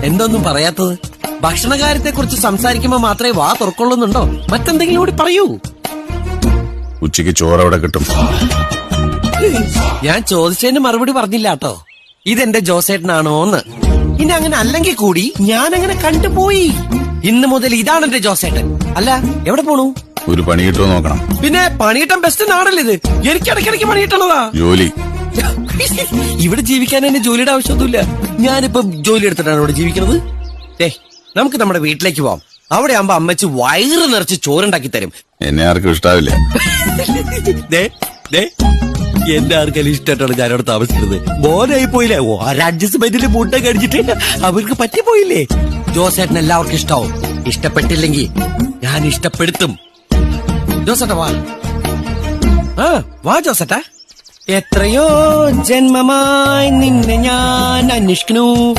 എന്തൊന്നും പറയാത്തത്? ഭക്ഷണകാര്യത്തെ കുറിച്ച് സംസാരിക്കുമ്പോ മാത്രമേ വാ തുറക്കൊള്ളുന്നുണ്ടോ? മറ്റെന്തെങ്കിലും കൂടി പറയൂ. ഉച്ചയ്ക്ക് ചോറ് അവിടെ കിട്ടും. ഞാൻ ചോദിച്ചതിന് മറുപടി പറഞ്ഞില്ല കേട്ടോ. ഇതെന്റെ ജോസേട്ടനാണോന്ന്. ഇനി അങ്ങനെ അല്ലെങ്കിൽ കൂടി ഞാൻ അങ്ങനെ കണ്ടുപോയി. ഇന്ന് മുതൽ ഇതാണ് എന്റെ ജോസേട്ടൻ. അല്ല, എവിടെ പോണു? ഒരു പണി കിട്ടുമോ നോക്കണം. പിന്നെ പണിയിട്ടം ബെസ്റ്റ് നാടല്ലേ ഇത്? എനിക്ക് ഇടയ്ക്കിടയ്ക്ക് പണിയിട്ടണതാ ജോലി. ഇവിടെ ജീവിക്കാൻ എന്നെ ജോലിയുടെ ആവശ്യമൊന്നുമില്ല. ഞാനിപ്പം ജോലി എടുത്തിട്ടാണ് ഇവിടെ ജീവിക്കുന്നത്. നമുക്ക് നമ്മുടെ വീട്ടിലേക്ക് പോവാം. അവിടെ ആകുമ്പോ അമ്മച്ചി വയറ് നിറച്ച് ചോറുണ്ടാക്കി തരും. എന്നെ ആർക്കും ഇഷ്ടാവില്ല. എന്റെ ആർക്കെല്ലാം ഇഷ്ടമായിട്ടാണ് ഞാനവിടെ താമസിക്കുന്നത്. മോനായി പോയില്ലേ? അഡ്ജസ്റ്റ്മെന്റിൽ മുട്ട കടിച്ചിട്ട് അവർക്ക് പറ്റിപ്പോയില്ലേ? ജോസേട്ടൻ എല്ലാവർക്കും ഇഷ്ടാവും. ഇഷ്ടപ്പെട്ടില്ലെങ്കിൽ ഞാൻ ഇഷ്ടപ്പെടുത്തും. ജോസേട്ടാ വാ. വാ ജോസേട്ടാ. എത്രയോ ജന്മമായി നിന്നെ ഞാൻ അന്വേഷിക്കണു.